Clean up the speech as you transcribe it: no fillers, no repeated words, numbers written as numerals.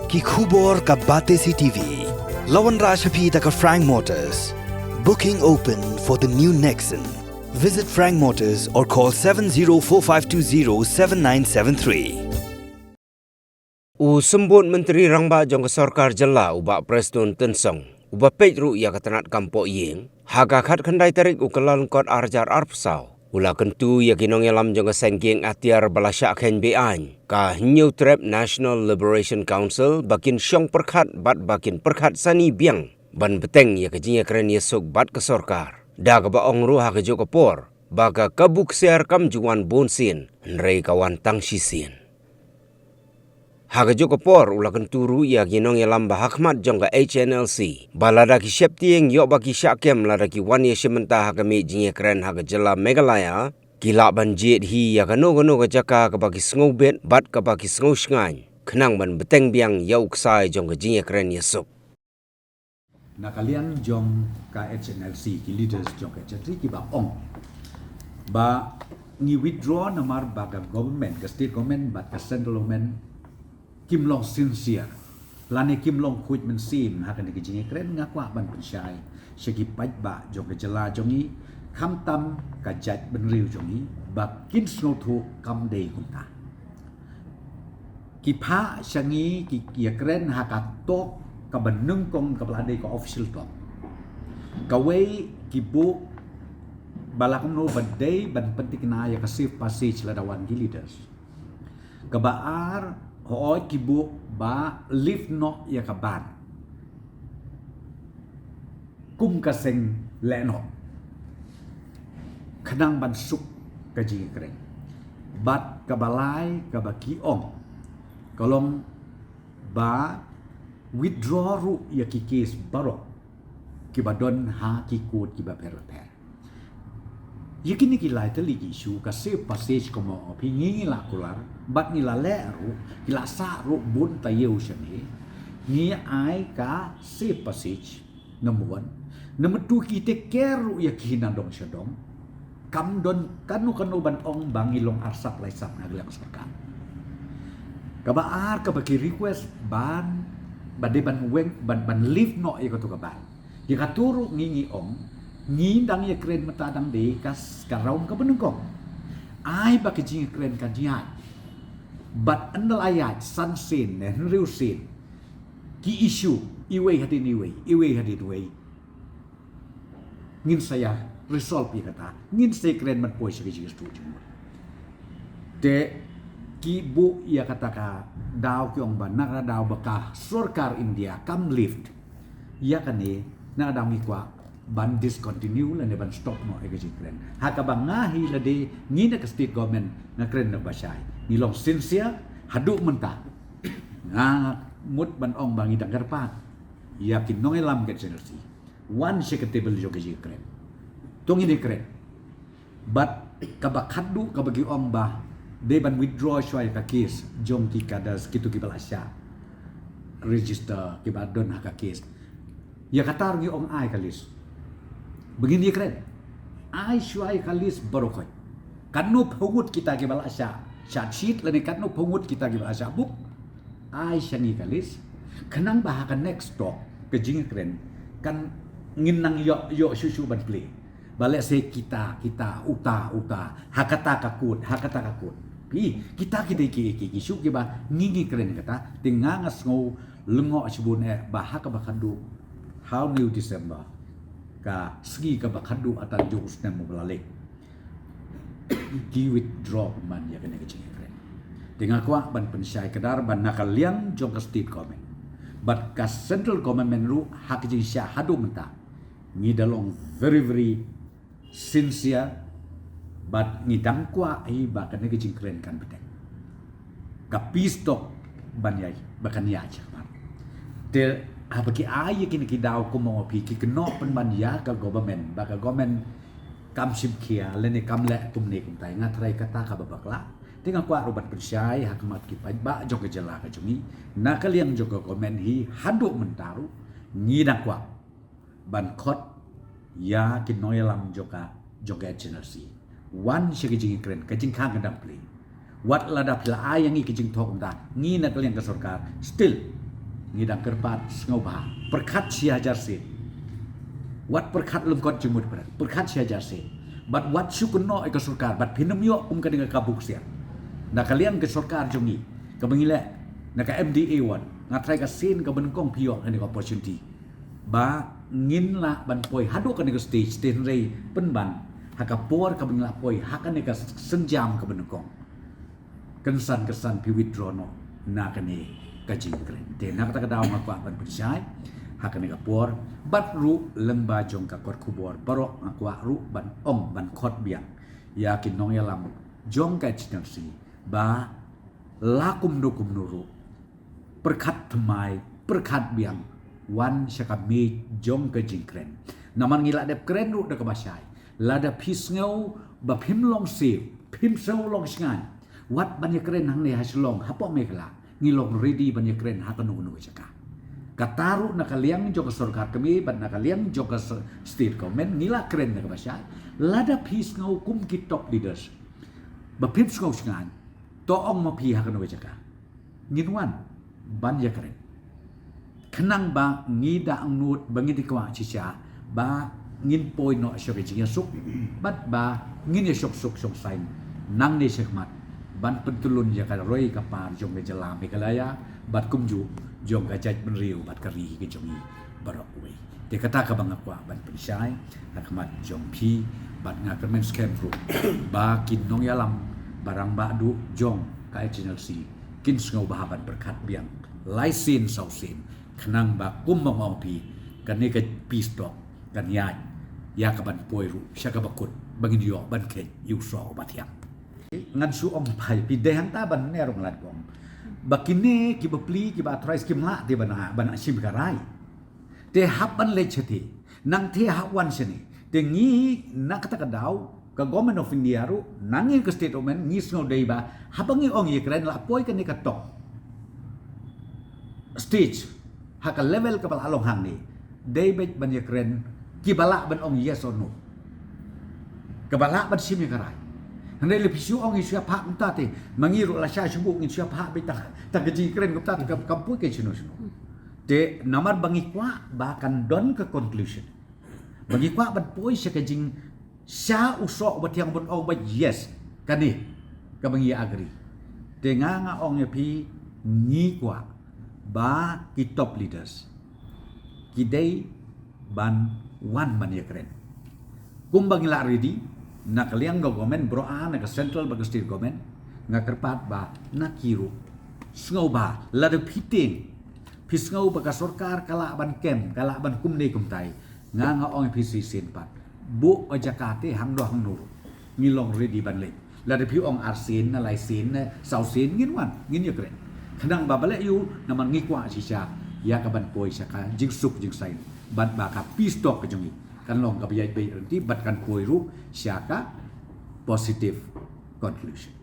Ki khubor ka bate CTV. Lawan Rashapi taka Frank Motors. Booking open for the new Nexon. Visit Frank Motors or call 7045207973. Sembut Menteri Rangba jong Sarkar Jela ubak Preston Tensong. Uba pejru ia ketenat kampok yeng. Haga khat khandai tarik ukelan kot arjar arpsau. Ula kentu ya ginong yalam jong sengking atiar balasyak khen bean. Ka New Trap National Liberation Council bakin syong perkhat bat bakin perkhat sani biang. Ban beteng ya kejinya keren yesuk bat ke Sarkar. Da ka baong ruha ke Jokopor. Baga kabuk siar kam juan bonsin. Nrei kawan tang sisin. Haga Jokopor ula kenturu ia ginong yalam bahakmat jongga HNLC. Balada ki septieng yok baki syakem lada ki wan ye sementa haga me jinya keren haga Jela Meghalaya. Kila banjit hi ya kano ke jaka ke baki sngobet bat ke baki sngosngan. Kenang ban beteng biang yau ksai jongga jinya keren yesuk. Na kalian jong ka HNLC ki leaders jong ka HNLC ki ba ong. Ba ni withdraw namar baga government ka state government bat ka central government Kim Long sincere. Lani Kim Long kuit men sim hakan ke jinge kren ngakwa ban pensyai. Syagi paj ba jong ke Jela jongi kham tam ka jat ben riu jongi ba kin sno thu kam dei kunta. Ki pha syangi ki ya kren hakat tok ka ban nung kong ka pelade ka official tok. Ka wei ki bu balakam no badai ban pentik na ya ka safe passage ladawan ki leaders. Ka baar Hooi kibu ba lift no ya kaban. Kum kaseng leno. Kanang ban suk kaji keren. Bat kabalai kabaki ong. Kolong ba withdraw ru ya kikis barok. Kibadon ha kikut kiba per. Yakin ni kilai tali isu ka safe passage ko mo pingi la kular bat ni la leru kila sa ru bun tayew syani ni ai ka safe passage number 1 number 2 ki take care ru yakin dong syadong kam don kanu ban ong bangilong arsap laisap naglang sarkan kabaar ka bagi request ban bade ban weng ban live no ya to kaban ya katuru ngingi ong ngindang ya keren matadang de kas karaum ka benengkong ai ba kijing keren kajian but andal ayat sansin and riusin ki issue iwe hati duwe ngin saya resolve ya kata ngin saya keren mat poi segi setuju de ki bu ya kata ka daw kyong ban na daw baka Sarkar India kam lift ya kane na daw mi kwa ban discontinue la ne ban stop no ege kren haka bang ngahi la de ngina ka state government na kren na basay nilong sincere haduk menta nga mut ban ong bangi dang garpat yakin nong elam ke generasi one secretable jo ke kren tong ini kren but kabak hadu kabagi ong ba de ban withdraw shwai ka case jom ki kadas kitu ki balasya register ki badon haka case ya katar ngi ong ai kalis begini keren. Ai syuai kalis barokoi. Kanu pungut kita ke balasya. Syat sheet lani kanu pungut kita ke balasya buk. Ai syangi kalis. Kenang bahakan next talk ke jing keren. Kan nginang yo susu ban play. Balik se kita uta hakata kakut. Pi kita ki syuk ke ba ngingi keren kata tingangas ngau lengok sibun bahaka bakandu. How new December ka segi ka bakadu atan jurus na mo balalik ki withdraw man ya kena kecing keren dengan kuat ban pensyai kedar ban nakaliang jong ka state government but ka central government ru hak jing sya hadu menta ngidalong very sincere but ngidang kwa ai ba kena kecing keren kan betek ka peace talk ban yai bakan ya cakap de bagi ai kini daw ko mo pi ki kno pen ban ya ka government ba ka government kam sim kia lene kam le tum ne kum tai ngatrai kata ka babakla tinga kwa robat persyai hakmat ki paj ba jog Jela ka jumi na kaliang jog government hi hadu mentaru ngidang kwa ban khot ya ki noyalam joka generasi one shigi kren ka jing khang kadam play wat lada pla ayangi ki jing thok da ngi na kaliang ka sarkar still ngidang kerpat sengau bah perkat siajar se wat perkat lum kot jemut berat perkat siajar se bat wat syukuno ke surkar bat pinam yo ka dengan kabuk sia na kalian ke surkar jongi ka bangile na ka MDA wan ngatrai ka sin ka benengkong pio ni opportunity ba ngin la ban poi hadu ka ni stage ten rei penban hakapor ka bangla poi hakan ni ka senjam ka benengkong kesan pi withdraw no na kani kajing kren te nak ta daw ngakwa ban persai hakan ka por bat ru lemba jong ka kot kubor barok ngakwa ru ban ong ban khot biang yakin nong yalam jong ka chinasi ba lakum dukum nuru perkat thmai perkat biang wan syakami jong ka jing kren naman ngila dep kren ru da ka basai lada pisngau ba phim long se phim sau long sngan wat ban ya kren hang ne haslong hapo mekla ngilong ready ban ya kren ha kanu nu chaka kataru nakaliang joka sarkar kami ban nakaliang joka state government ngila kren na kabasya lada peace ngau kum ki top leaders ba pips ngau sngan to ong ma pi ha kanu chaka nginwan ban ya kren khnang ba ngida ang nut bangi dikwa chicha ba ngin poi no shoke jinga suk bat ba ngin ya sok song sain nang ne sekmat ban pentulun ya kan roi kapar jong ke jalam ke kalaya bat kumju jong ka jaj benriu bat kari ke jongi barok we te kata ka bang akwa ban pensai hakmat jong pi bat ngak men scam ru ba kin nong yalam barang ba du jong ka channel si kin sngo ba ban berkat biang laisin sausin khnang ba kum mong pi kan ne ka pi stop kan ya ka ban poi ru sya ka bakut bangin yo ban ke yu so batiang ngan su om pai pi dehang ta ban ne rong lat gom bakine ki bapli ki ba trais ki mla te bana sim karai te hapan le cheti nang the hawan seni te ngi nak kata kadau ka government of India ru nangi ke state government ngi sno dei ba habangi ong ye kren la poi kan ni ka tok stage haka level ka bal along hang ni dei bet ban ye kren ki bala ban ong yes or no ka bala ban sim ye karai Handai lebih siu orang siap hak kita te mengiru lah saya sebut ni siap hak beta tak keji keren kita te kampung ke sino te namar bangi kwa bahkan don ke conclusion bangi kwa ban poi se kejing sya usok bat yang bon ong ba yes kani ka bangi agree te nga ong ye pi ni kwa ba ki top leaders ki dei ban wan ban ye keren kum bangi la ready nak liang government bro nak central bag state government ngakerpat ba nakiru sngau ba la de piting pisngau bag sarkar kala ban kem kala ban kumne kumtai nga ong pc sin pat bu o jakarta hang do hang nur ngilong ready ban le la de pi ong arsin na lai sin sau sin ngin wan ngin ye kren khnang ba bale yu naman ngikwa sisa ya ka ban poi saka jing suk jing sain ban ba ka peace talk ka jongi kan long ka bayai bay erti bat kan koi ru siaka positive conclusion.